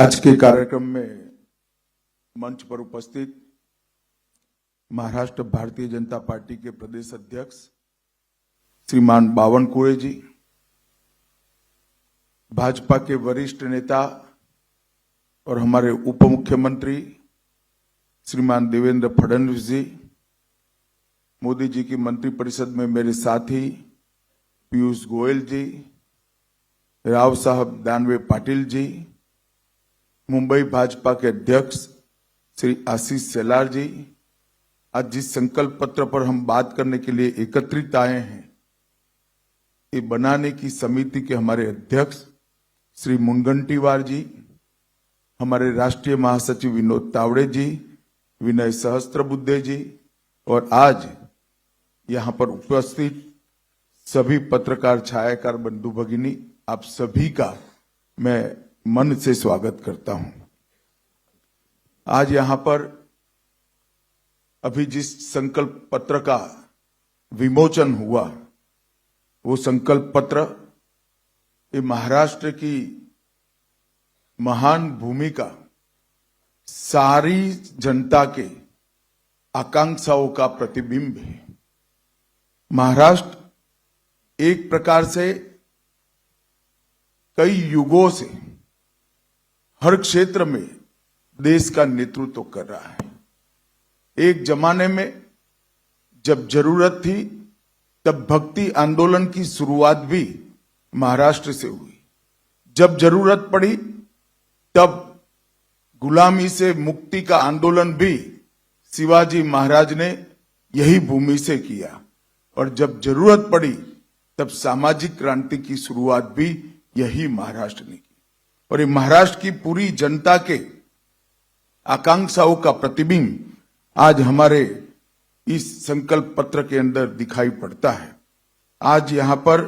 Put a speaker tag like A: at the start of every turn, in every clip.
A: आज के कार्यक्रम में मंच पर उपस्थित महाराष्ट्र भारतीय जनता पार्टी के प्रदेश अध्यक्ष श्रीमान बावनकुळे जी, भाजपा के वरिष्ठ नेता और हमारे उप मुख्यमंत्री श्रीमान देवेंद्र फडणवीस जी, मोदी जी की मंत्रिपरिषद में मेरे साथी पीयूष गोयल जी, राव साहब दानवे पाटिल जी, मुंबई भाजपा के अध्यक्ष श्री आशीष शेलार जी, आज जिस संकल्प पत्र पर हम बात करने के लिए एकत्रित आए हैं, ये बनाने की समिति के हमारे अध्यक्ष श्री मुनगंटीवार जी, हमारे राष्ट्रीय महासचिव विनोद तावड़े जी, विनय सहस्त्रबुद्धे जी और आज यहां पर उपस्थित सभी पत्रकार छायाकार बंधु भगिनी, आप सभी का मैं मन से स्वागत करता हूं। आज यहां पर अभी जिस संकल्प पत्र का विमोचन हुआ, वो संकल्प पत्र ये महाराष्ट्र की महान भूमिका, सारी जनता के आकांक्षाओं का प्रतिबिंब है। महाराष्ट्र एक प्रकार से कई युगों से हर क्षेत्र में देश का नेतृत्व कर रहा है। एक जमाने में जब जरूरत थी तब भक्ति आंदोलन की शुरुआत भी महाराष्ट्र से हुई। जब जरूरत पड़ी तब गुलामी से मुक्ति का आंदोलन भी शिवाजी महाराज ने यही भूमि से किया और जब जरूरत पड़ी तब सामाजिक क्रांति की शुरुआत भी यही महाराष्ट्र ने की। और ये महाराष्ट्र की पूरी जनता के आकांक्षाओं का प्रतिबिंब आज हमारे इस संकल्प पत्र के अंदर दिखाई पड़ता है। आज यहां पर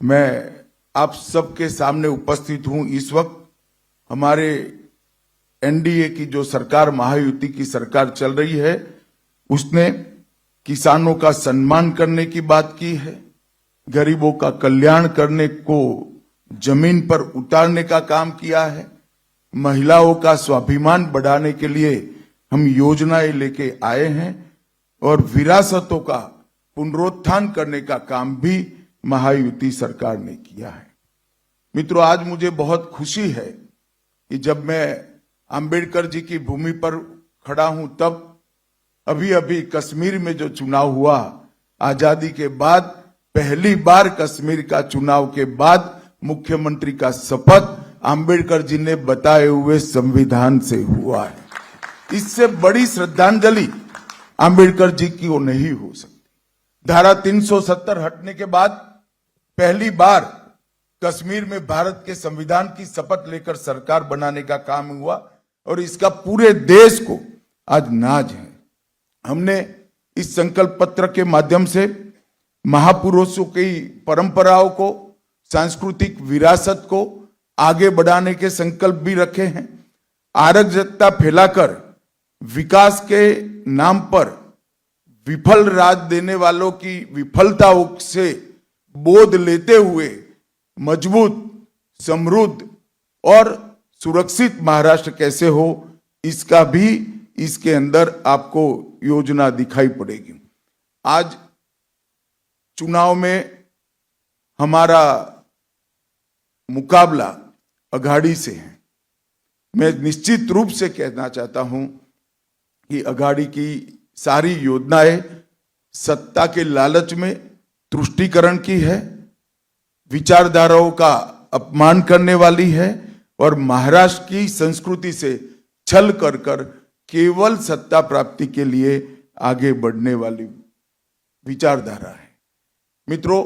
A: मैं आप सबके सामने उपस्थित हूं। इस वक्त हमारे एनडीए की जो सरकार, महायुति की सरकार चल रही है, उसने किसानों का सम्मान करने की बात की है, गरीबों का कल्याण करने को जमीन पर उतारने का काम किया है, महिलाओं का स्वाभिमान बढ़ाने के लिए हम योजनाएं लेके आए हैं और विरासतों का पुनरुत्थान करने का काम भी महायुति सरकार ने किया है। मित्रों, आज मुझे बहुत खुशी है कि जब मैं अंबेडकर जी की भूमि पर खड़ा हूं, तब अभी अभी कश्मीर में जो चुनाव हुआ, आजादी के बाद पहली बार कश्मीर का चुनाव के बाद मुख्यमंत्री का शपथ अंबेडकर जी ने बताए हुए संविधान से हुआ है। इससे बड़ी श्रद्धांजलि अंबेडकर जी की वो नहीं हो सकती। धारा 370 हटने के बाद पहली बार कश्मीर में भारत के संविधान की शपथ लेकर सरकार बनाने का काम हुआ और इसका पूरे देश को आज नाज है। हमने इस संकल्प पत्र के माध्यम से महापुरुषों की परंपराओं को, सांस्कृतिक विरासत को आगे बढ़ाने के संकल्प भी रखे हैं। अराजकता फैलाकर विकास के नाम पर विफल राज देने वालों की विफलताओं से बोध लेते हुए मजबूत, समृद्ध और सुरक्षित महाराष्ट्र कैसे हो, इसका भी इसके अंदर आपको योजना दिखाई पड़ेगी। आज चुनाव में हमारा मुकाबला अघाड़ी से है। मैं निश्चित रूप से कहना चाहता हूं कि अघाड़ी की सारी योजनाएं सत्ता के लालच में तुष्टीकरण की है, विचारधाराओं का अपमान करने वाली है और महाराष्ट्र की संस्कृति से छल कर केवल सत्ता प्राप्ति के लिए आगे बढ़ने वाली विचारधारा है। मित्रों,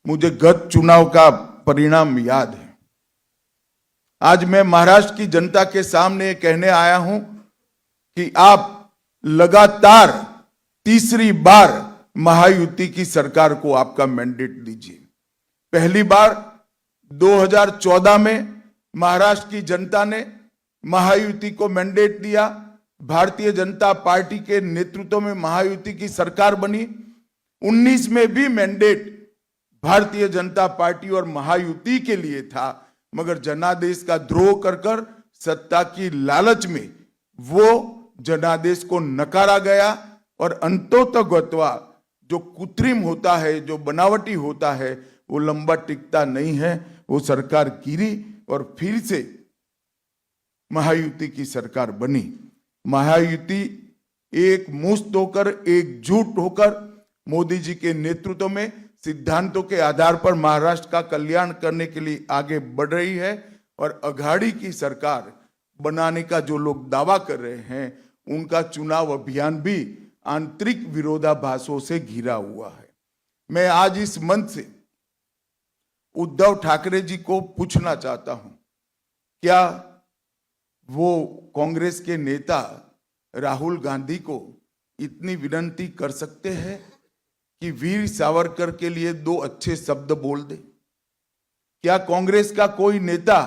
A: मुझे गत चुनाव का परिणाम याद है। आज मैं महाराष्ट्र की जनता के सामने कहने आया हूं कि आप लगातार तीसरी बार महायुति की सरकार को आपका मैंडेट दीजिए। पहली बार 2014 में महाराष्ट्र की जनता ने महायुति को मैंडेट दिया, भारतीय जनता पार्टी के नेतृत्व में महायुति की सरकार बनी। 19 में भी मैंडेट भारतीय जनता पार्टी और महायुति के लिए था, मगर जनादेश का द्रोह कर कर सत्ता की लालच में वो जनादेश को नकारा गया और अंतोतगत्वा जो कृत्रिम होता है, जो बनावटी होता है, वो लंबा टिकता नहीं है। वो सरकार गिरी और फिर से महायुति की सरकार बनी। महायुति एक मुश्त होकर, एकजुट होकर मोदी जी के नेतृत्व में सिद्धांतों के आधार पर महाराष्ट्र का कल्याण करने के लिए आगे बढ़ रही है। और अघाड़ी की सरकार बनाने का जो लोग दावा कर रहे हैं, उनका चुनाव अभियान भी आंतरिक विरोधाभासों से घिरा हुआ है। मैं आज इस मंच से उद्धव ठाकरे जी को पूछना चाहता हूं, क्या वो कांग्रेस के नेता राहुल गांधी को इतनी विनती कर सकते हैं कि वीर सावरकर के लिए 2 अच्छे शब्द बोल दे? क्या कांग्रेस का कोई नेता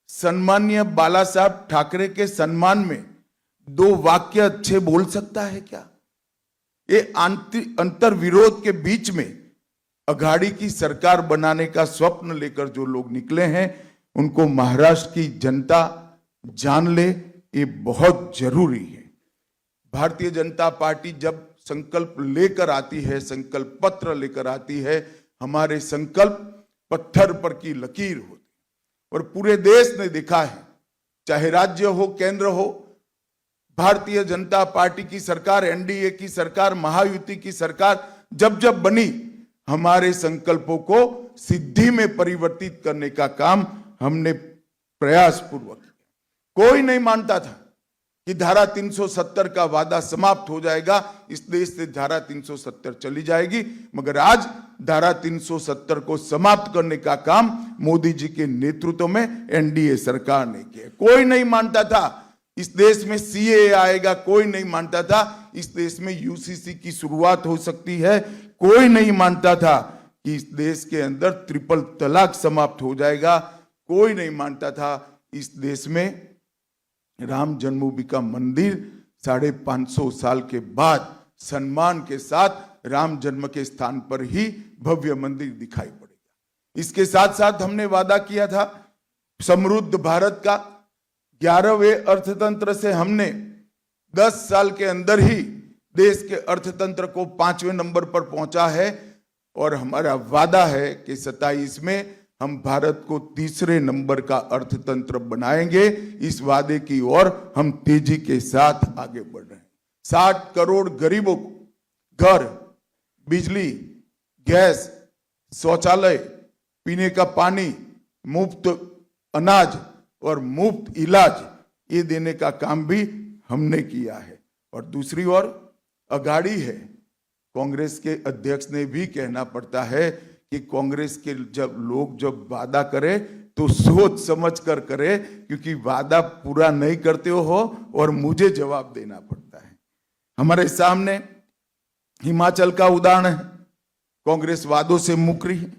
A: सम्माननीय बाला साहब ठाकरे के सम्मान में 2 वाक्य अच्छे बोल सकता है क्या? ये अंतर विरोध के बीच में अघाड़ी की सरकार बनाने का स्वप्न लेकर जो लोग निकले हैं, उनको महाराष्ट्र की जनता जान ले, ये बहुत जरूरी है। भारतीय जनता पार्टी जब संकल्प लेकर आती है, संकल्प पत्र लेकर आती है, हमारे संकल्प पत्थर पर की लकीर होती है। और पूरे देश ने देखा है, चाहे राज्य हो, केंद्र हो, भारतीय जनता पार्टी की सरकार, एनडीए की सरकार, महायुति की सरकार जब जब बनी, हमारे संकल्पों को सिद्धि में परिवर्तित करने का काम हमने प्रयास पूर्वक किया। कोई नहीं मानता था कि धारा 370 का वादा समाप्त हो जाएगा, इस देश से धारा 370 चली जाएगी, मगर आज धारा 370 को समाप्त करने का काम मोदी जी के नेतृत्व में एनडीए सरकार ने किया। कोई नहीं मानता था इस देश में सीएए आएगा, कोई नहीं मानता था इस देश में यूसीसी की शुरुआत हो सकती है, कोई नहीं मानता था कि इस देश के अंदर ट्रिपल तलाक समाप्त हो जाएगा, कोई नहीं मानता था इस देश में राम जन्मभूमि का मंदिर 550 साल के बाद सम्मान के साथ राम जन्म के स्थान पर ही भव्य मंदिर दिखाई पड़ेगा। इसके साथ साथ हमने वादा किया था समृद्ध भारत का। 11वें अर्थतंत्र से हमने 10 साल के अंदर ही देश के अर्थतंत्र को 5वें नंबर पर पहुंचा है और हमारा वादा है कि 27 में हम भारत को 3रे नंबर का अर्थतंत्र बनाएंगे। इस वादे की ओर हम तेजी के साथ आगे बढ़ रहे हैं। 60 करोड़ गरीबों को घर, बिजली, गैस, शौचालय, पीने का पानी, मुफ्त अनाज और मुफ्त इलाज, ये देने का काम भी हमने किया है। और दूसरी ओर अघाड़ी है, कांग्रेस के अध्यक्ष ने भी कहना पड़ता है कि कांग्रेस के जब वादा करे तो सोच समझ कर करे, क्योंकि वादा पूरा नहीं करते हो और मुझे जवाब देना पड़ता है। हमारे सामने हिमाचल का उदाहरण है, कांग्रेस वादों से मुकरी है।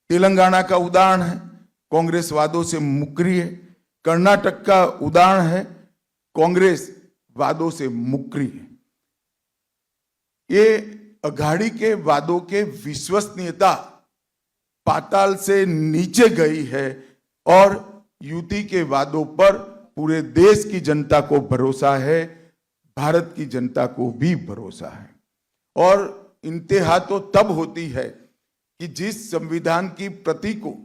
A: तेलंगाना का उदाहरण है, कांग्रेस वादों से मुकरी है। कर्नाटक का उदाहरण है, कांग्रेस वादों से मुकरी है। ये अघाड़ी के वादों के विश्वसनीयता पाताल से नीचे गई है और युति के वादों पर पूरे देश की जनता को भरोसा है, भारत की जनता को भी भरोसा है। और इंतहा तो तब होती है कि जिस संविधान की प्रति को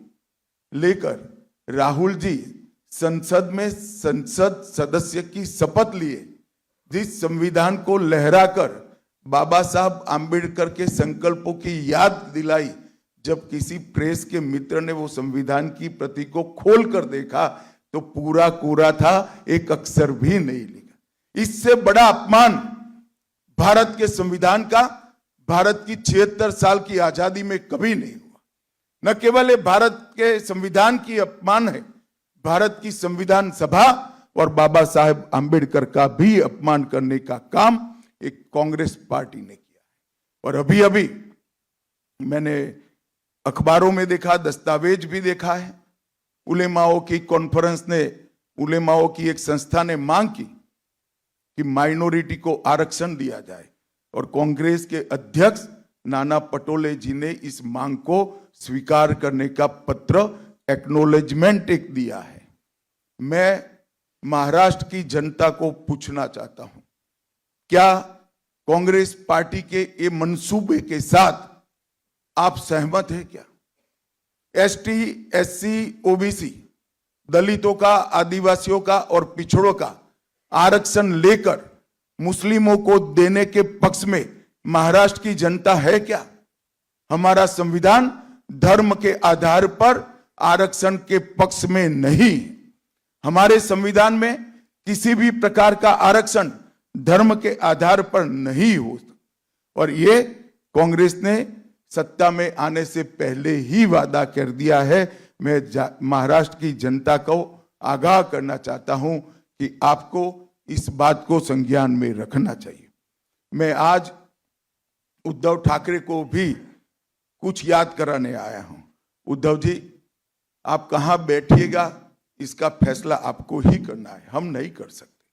A: लेकर राहुल जी संसद में संसद सदस्य की शपथ लिए, जिस संविधान को लहराकर बाबा साहब आंबेडकर के संकल्पों की याद दिलाई, जब किसी प्रेस के मित्र ने वो संविधान की प्रति को खोल कर देखा तो पूरा कोरा था, एक अक्षर भी नहीं लिखा। इससे बड़ा अपमान भारत के संविधान का भारत की 76 साल की आजादी में कभी नहीं हुआ। न केवल ये भारत के संविधान की अपमान है, भारत की संविधान सभा और बाबा साहेब आंबेडकर का भी अपमान करने का काम एक कांग्रेस पार्टी ने किया है। और अभी अभी मैंने अखबारों में देखा, दस्तावेज भी देखा है, उलेमाओं की कॉन्फ्रेंस ने, उलेमाओं की एक संस्था ने मांग की कि माइनॉरिटी को आरक्षण दिया जाए और कांग्रेस के अध्यक्ष नाना पटोले जी ने इस मांग को स्वीकार करने का पत्र एक्नॉलेजमेंट एक दिया है। मैं महाराष्ट्र की जनता को पूछना चाहता हूं, क्या कांग्रेस पार्टी के ये मंसूबे के साथ आप सहमत हैं क्या? एसटी, एससी, ओबीसी, दलितों का, आदिवासियों का और पिछड़ों का आरक्षण लेकर मुस्लिमों को देने के पक्ष में महाराष्ट्र की जनता है क्या? हमारा संविधान धर्म के आधार पर आरक्षण के पक्ष में नहीं। हमारे संविधान में किसी भी प्रकार का आरक्षण धर्म के आधार पर नहीं हो। और ये कांग्रेस ने सत्ता में आने से पहले ही वादा कर दिया है। मैं महाराष्ट्र की जनता को आगाह करना चाहता हूं कि आपको इस बात को संज्ञान में रखना चाहिए। मैं आज उद्धव ठाकरे को भी कुछ याद कराने आया हूं। उद्धव जी, आप कहां बैठिएगा इसका फैसला आपको ही करना है, हम नहीं कर सकते।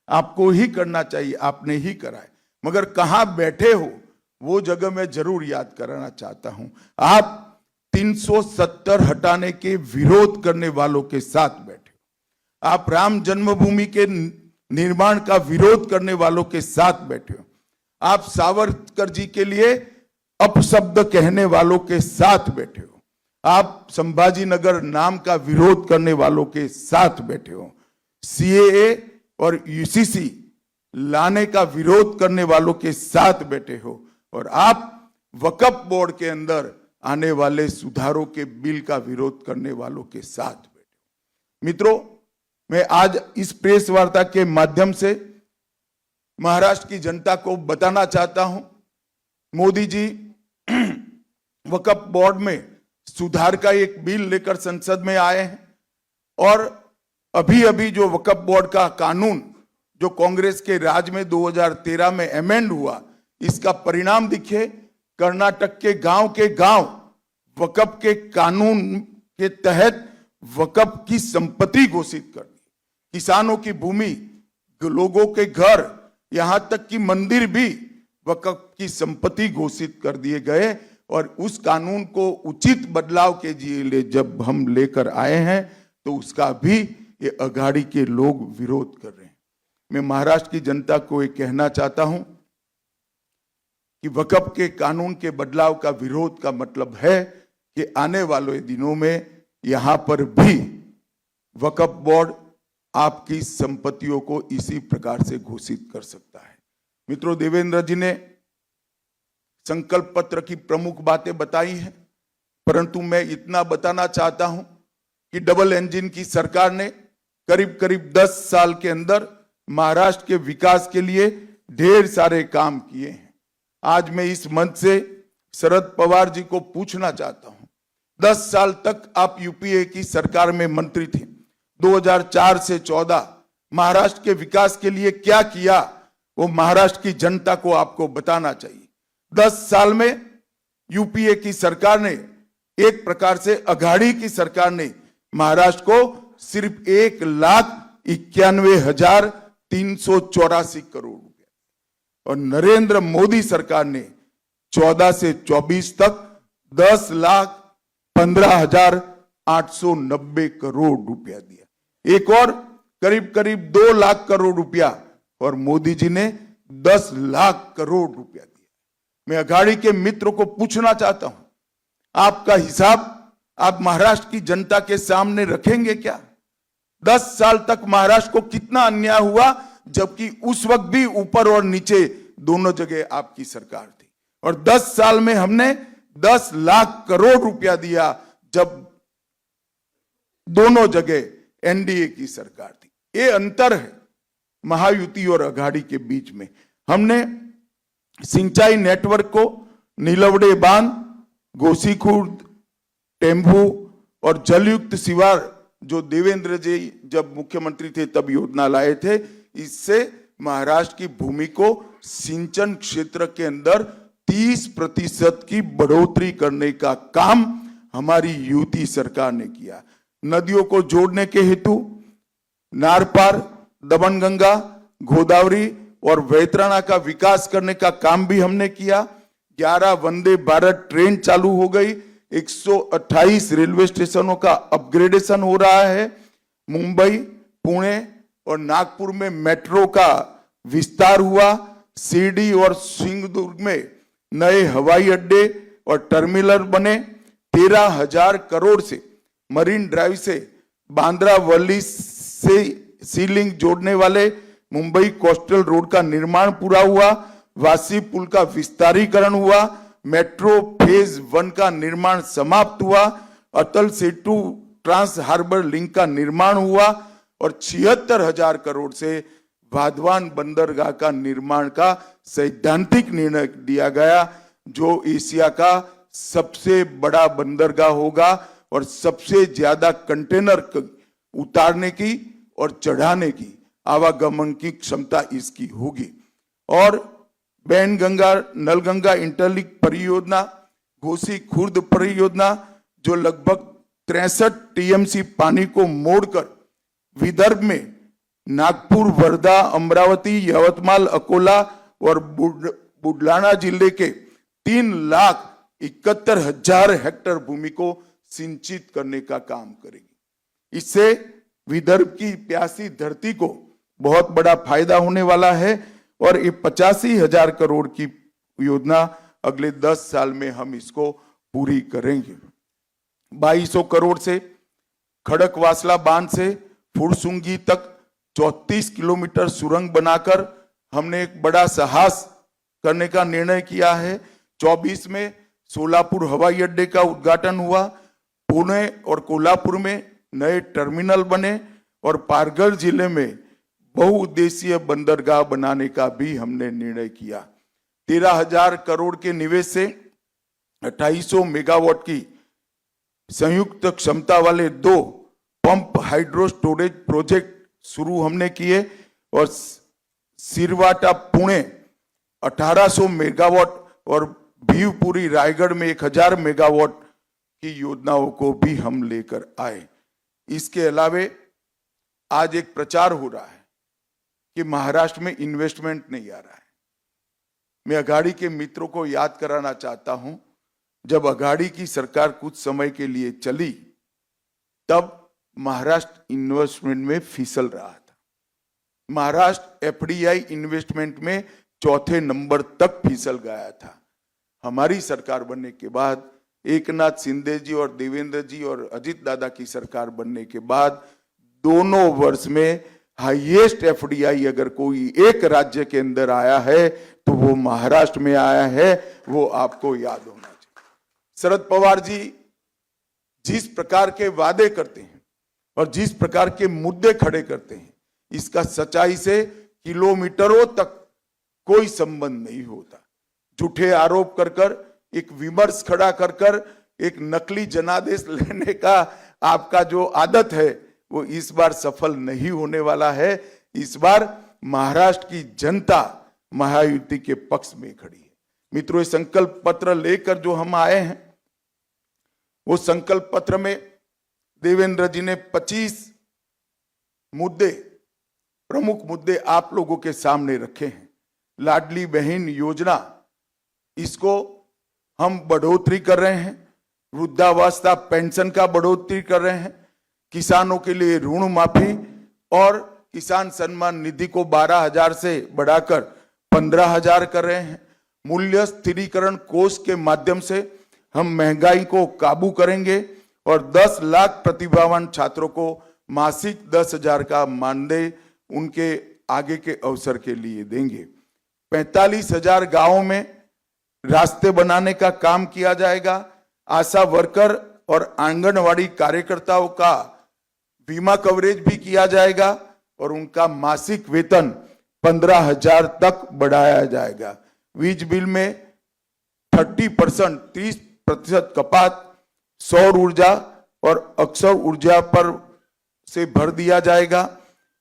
A: आपको ही करना चाहिए, आपने ही करा है, मगर कहां बैठे हो वो जगह मैं जरूर याद कराना चाहता हूं। आप 370 हटाने के विरोध करने वालों के साथ बैठे हो। आप राम जन्मभूमि के निर्माण का विरोध करने वालों के साथ बैठे हो। आप सावरकर जी के लिए अपशब्द कहने वालों के साथ बैठे हो। आप संभाजी नगर नाम का विरोध करने वालों के साथ बैठे हो। सीएए और यूसीसी लाने का विरोध करने वालों के साथ बैठे हो। और आप वक्फ बोर्ड के अंदर आने वाले सुधारों के बिल का विरोध करने वालों के साथ बैठे हो। मित्रों, मैं आज इस प्रेस वार्ता के माध्यम से महाराष्ट्र की जनता को बताना चाहता हूं, मोदी जी वक्फ बोर्ड में सुधार का एक बिल लेकर संसद में आए हैं। और अभी अभी जो वक्फ बोर्ड का कानून जो कांग्रेस के राज में 2013 में अमेंड हुआ, इसका परिणाम दिखे। कर्नाटक के गांव वक्फ के कानून के तहत वक्फ की संपत्ति घोषित कर दी। किसानों की भूमि, लोगों के घर, यहां तक कि मंदिर भी वक्फ की संपत्ति घोषित कर दिए गए। और उस कानून को उचित बदलाव के लिए जब हम लेकर आए हैं तो उसका भी ये अघाड़ी के लोग विरोध कर रहे हैं। मैं महाराष्ट्र की जनता को ये कहना चाहता हूं कि वक्फ के कानून के बदलाव का विरोध का मतलब है कि आने वाले दिनों में यहां पर भी वक्फ बोर्ड आपकी संपत्तियों को इसी प्रकार से घोषित कर सकता है। मित्रों, देवेंद्र जी ने संकल्प पत्र की प्रमुख बातें बताई हैं, परंतु मैं इतना बताना चाहता हूं कि डबल इंजन की सरकार ने करीब करीब 10 साल के अंदर महाराष्ट्र के विकास के लिए ढेर सारे काम किए हैं। आज मैं इस मंच से शरद पवार जी को पूछना चाहता हूं, 10 साल तक आप यूपीए की सरकार में मंत्री थे। 2004 से 14 महाराष्ट्र के विकास के लिए क्या किया वो महाराष्ट्र की जनता को आपको बताना चाहिए। 10 साल में यूपीए की सरकार ने, एक प्रकार से अघाड़ी की सरकार ने महाराष्ट्र को सिर्फ 1,91,384 करोड़ रुपए, और नरेंद्र मोदी सरकार ने 14 से 24 तक 10,15,890 करोड़ रुपया दिया। एक और करीब करीब 2 लाख करोड़ रुपया, और मोदी जी ने 10 लाख करोड़ रुपया दिया। मैं अघाड़ी के मित्रों को पूछना चाहता हूं, आपका हिसाब आप महाराष्ट्र की जनता के सामने रखेंगे क्या? 10 साल तक महाराष्ट्र को कितना अन्याय हुआ, जबकि उस वक्त भी ऊपर और नीचे दोनों जगह आपकी सरकार थी। और 10 साल में हमने 10 लाख करोड़ रुपया दिया, जब दोनों जगह एनडीए की सरकार थी। ये अंतर है महायुति और अघाड़ी के बीच में। हमने सिंचाई नेटवर्क को नीलवड़े बांध, गोसीखुर्द, टेम्भू और जलयुक्त शिवार जो देवेंद्र जी जब मुख्यमंत्री थे तब योजना लाए थे, इससे महाराष्ट्र की भूमि को सिंचन क्षेत्र के अंदर 30% की बढ़ोतरी करने का काम हमारी यूपी सरकार ने किया। नदियों को जोड़ने के हेतु नारपार, दमनगंगा, गोदावरी और वैतरणा का विकास करने का काम भी हमने किया। 11 वंदे भारत ट्रेन चालू हो गई, 128 रेलवे स्टेशनों का अपग्रेडेशन हो रहा है। मुंबई, पुणे और नागपुर में मेट्रो का विस्तार हुआ। शिरडी और सिंगदुर्ग में नए हवाई अड्डे और टर्मिनल बने। 13,000 करोड़ से मरीन ड्राइव से बांद्रा वर्ली से सीलिंग जोड़ने वाले मुंबई कोस्टल रोड का निर्माण पूरा हुआ। वासी पुल का विस्तारीकरण हुआ। मेट्रो फेज 1 का निर्माण समाप्त हुआ। Atal Setu trans harbour link का निर्माण हुआ और 76,000 करोड़ से वाधवान बंदरगाह का निर्माण का सैद्धांतिक निर्णय दिया गया, जो एशिया का सबसे बड़ा बंदरगाह होगा और सबसे ज्यादा कंटेनर उतारने की और चढ़ाने की आवागमन की क्षमता इसकी होगी। और बैनगंगा नलगंगा इंटरलिंक परियोजना, घोसी खुर्द परियोजना, जो लगभग 63 टीएमसी पानी को मोड़कर विदर्भ में नागपुर, वर्धा, अमरावती, यवतमाल, अकोला और बुलढाना जिले के 3,71,000 हेक्टेयर भूमि को सिंचित करने का काम करेगी। इससे विदर्भ की प्यासी धरती को बहुत बड़ा फायदा होने वाला है और ये 85,000 करोड़ की योजना अगले 10 साल में हम इसको पूरी करेंगे। 2200 करोड़ से खड़कवासला बांध से फुरसुंगी तक 34 किलोमीटर सुरंग बनाकर हमने एक बड़ा साहस करने का निर्णय किया है। 24 में सोलापुर हवाई अड्डे का उद्घाटन हुआ। पुणे और कोल्हापुर में नए टर्मिनल बने और पालघर जिले में बहुउद्देशीय बंदरगाह बनाने का भी हमने निर्णय किया। 13,000 करोड़ के निवेश से 2800 मेगावाट की संयुक्त क्षमता वाले 2 पंप हाइड्रो स्टोरेज प्रोजेक्ट शुरू हमने किए और सिरवाटा पुणे 1800 मेगावाट और भीवपुरी रायगढ़ में 1000 मेगावाट की योजनाओं को भी हम लेकर आए। इसके अलावे आज एक प्रचार हो रहा है कि महाराष्ट्र में इन्वेस्टमेंट नहीं आ रहा है। मैं अघाड़ी के मित्रों को याद कराना चाहता हूं, जब अघाड़ी की सरकार कुछ समय के लिए चली तब महाराष्ट्र इन्वेस्टमेंट में फिसल रहा था। महाराष्ट्र एफडीआई इन्वेस्टमेंट में 4थे नंबर तक फिसल गया था। हमारी सरकार बनने के बाद, एकनाथ शिंदे जी और देवेंद्र जी और अजित दादा की सरकार बनने के बाद दोनों वर्ष में हाईएस्ट एफडीआई अगर कोई एक राज्य के अंदर आया है तो वो महाराष्ट्र में आया है। वो आपको याद होना चाहिए। शरद पवार जी जिस प्रकार के वादे करते हैं और जिस प्रकार के मुद्दे खड़े करते हैं, इसका सच्चाई से किलोमीटरों तक कोई संबंध नहीं होता। झूठे आरोप कर कर, एक विमर्श खड़ा कर कर, एक नकली जनादेश लेने का आपका जो आदत है वो इस बार सफल नहीं होने वाला है। इस बार महाराष्ट्र की जनता महायुति के पक्ष में खड़ी है। मित्रों, संकल्प पत्र लेकर जो हम आए हैं, वो संकल्प पत्र में देवेंद्र जी ने 25 मुद्दे, प्रमुख मुद्दे आप लोगों के सामने रखे हैं। लाडली बहन योजना, इसको हम बढ़ोतरी कर रहे हैं। वृद्धावस्था पेंशन का बढ़ोतरी कर रहे हैं। किसानों के लिए ऋण माफी और किसान सम्मान निधि को 12,000 से बढ़ाकर 15,000 कर रहे हैं। मूल्य स्थिरीकरण कोष के माध्यम से हम महंगाई को काबू करेंगे और 10 लाख प्रतिभावान छात्रों को मासिक 10,000 का मानदेय उनके आगे के अवसर के लिए देंगे। 45,000 गांवों में रास्ते बनाने का काम किया जाएगा। आशा वर्कर और आंगनवाड़ी कार्यकर्ताओं का बीमा कवरेज भी किया जाएगा और उनका मासिक वेतन 15,000 तक बढ़ाया जाएगा। वीज बिल में 30% कपात सौर ऊर्जा और अक्षय ऊर्जा पर से भर दिया जाएगा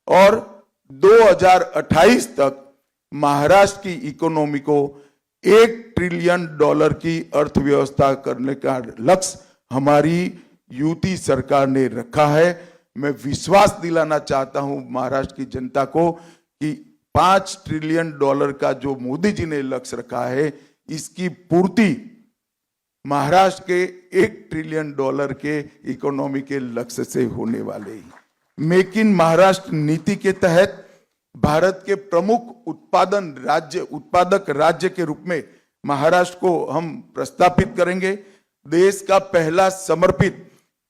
A: और 2028 तक महाराष्ट्र की इकोनॉमी को $1 ट्रिलियन की अर्थव्यवस्था करने का लक्ष्य हमारी यूपी सरकार ने रखा है। मैं विश्वास दिलाना चाहता हूं महाराष्ट्र की जनता को कि $5 ट्रिलियन का जो मोदी जी ने लक्ष्य रखा है, इसकी पूर्ति महाराष्ट्र के $1 ट्रिलियन के इकोनॉमी के लक्ष्य से होने वाले ही। मेक इन महाराष्ट्र नीति के तहत भारत के प्रमुख उत्पादक राज्य के रूप में महाराष्ट्र को हम प्रस्थापित करेंगे। देश का पहला समर्पित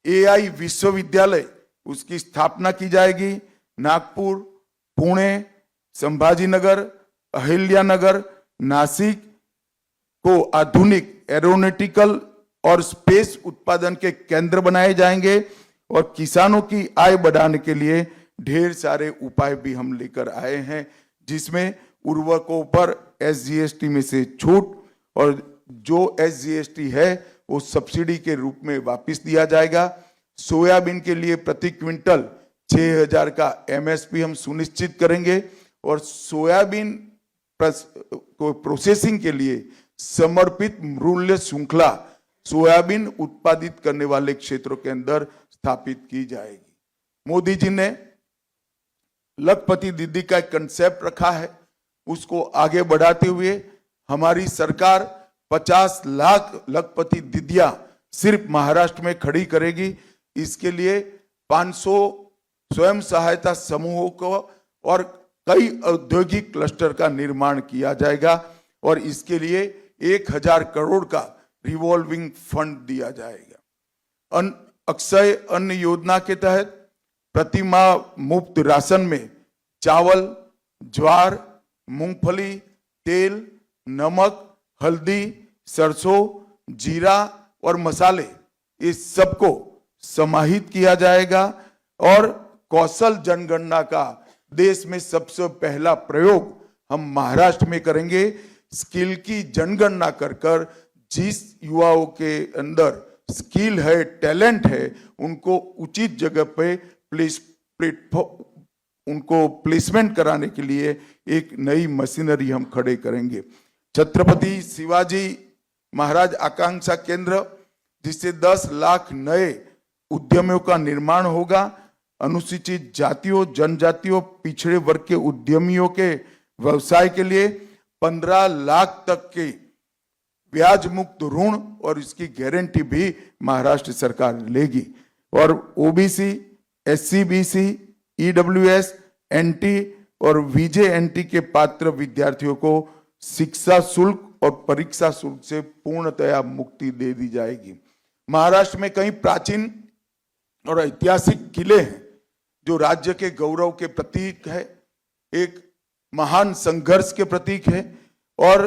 A: AI विश्वविद्यालय, उसकी स्थापना की जाएगी। नागपुर, पुणे, संभाजीनगर, अहिल्यानगर, नासिक को आधुनिक एरोनॉटिकल और स्पेस उत्पादन के केंद्र बनाए जाएंगे और किसानों की आय बढ़ाने के लिए ढेर सारे उपाय भी हम लेकर आए हैं, जिसमें उर्वरकों पर SGST में से छूट और जो SGST है वो सब्सिडी के रूप में वापस दिया जाएगा। सोयाबीन के लिए प्रति क्विंटल 6,000 का MSP हम सुनिश्चित करेंगे और सोयाबीन को प्रोसेसिंग के लिए समर्पित मूल्य श्रृंखला सोयाबीन उत्पादित करने वाले क्षेत्रों के अंदर स्थापित की जाएगी। मोदी जी ने लखपति दीदी का एक कंसेप्ट रखा है, उसको आगे बढ़ाते हुए हमारी सरकार 50 लाख लखपति दीदियां सिर्फ महाराष्ट्र में खड़ी करेगी। इसके लिए 500 स्वयं सहायता समूहों को और कई औद्योगिक क्लस्टर का निर्माण किया जाएगा और इसके लिए 1,000 करोड़ का रिवॉल्विंग फंड दिया जाएगा। अक्षय अन्न योजना के तहत प्रति माह मुफ्त राशन में चावल, ज्वार, मूंगफली, तेल, नमक, हल्दी, सरसों, जीरा और मसाले, इस सबको समाहित किया जाएगा और कौशल जनगणना का देश में सबसे पहला प्रयोग हम महाराष्ट्र में करेंगे। स्किल की जनगणना कर जिस युवाओं के अंदर स्किल है, टैलेंट है, उनको उचित जगह पे उनको प्लेसमेंट कराने के लिए एक नई मशीनरी हम खड़े करेंगे। छत्रपति शिवाजी महाराज आकांक्षा केंद्र, जिससे 10 लाख नए उद्यमियों का निर्माण होगा। अनुसूचित जातियों, जनजातियों, पिछड़े वर्ग के उद्यमियों के व्यवसाय के लिए 15 लाख तक के ब्याज मुक्त ऋण और इसकी गारंटी भी महाराष्ट्र सरकार लेगी और OBC, SC, BC, EWS, NT और VJNT के पात्र विद्यार्थियों को शिक्षा शुल्क और परीक्षा शुल्क से पूर्णतया मुक्ति दे दी जाएगी। महाराष्ट्र में कई प्राचीन और ऐतिहासिक किले हैं जो राज्य के गौरव के प्रतीक है, एक महान संघर्ष के प्रतीक है और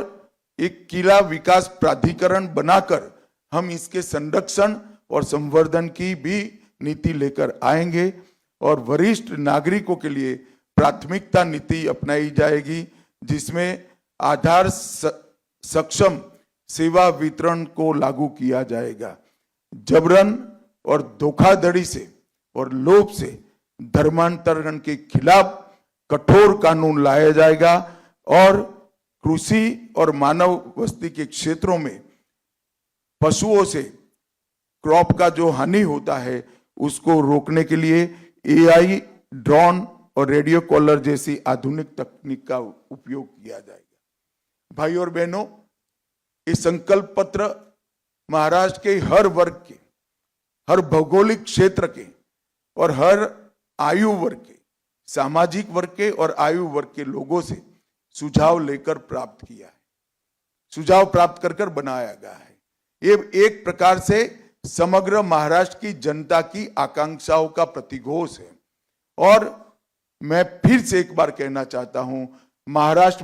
A: एक किला विकास प्राधिकरण बनाकर हम इसके संरक्षण और संवर्धन की भी नीति लेकर आएंगे और वरिष्ठ नागरिकों के लिए प्राथमिकता नीति अपनाई जाएगी, जिसमें आधार सक्षम सेवा वितरण को लागू किया जाएगा। जबरन और धोखाधड़ी से और लोभ से धर्मांतरण के खिलाफ कठोर कानून लाया जाएगा और कृषि और मानव बस्ती के क्षेत्रों में पशुओं से क्रॉप का जो हानि होता है उसको रोकने के लिए AI, ड्रोन और रेडियो कॉलर जैसी आधुनिक तकनीक का उपयोग किया जाएगा। भाई और बहनों, ये संकल्प पत्र महाराष्ट्र के हर वर्ग के, हर भौगोलिक क्षेत्र के और हर आयु वर्ग के, सामाजिक वर्ग के और आयु वर्ग के लोगों से सुझाव लेकर प्राप्त किया है, सुझाव प्राप्त कर बनाया गया है। ये एक प्रकार से समग्र महाराष्ट्र की जनता की आकांक्षाओं का प्रतिघोष है और मैं फिर से एक बार कहना चाहता हूं, महाराष्ट्र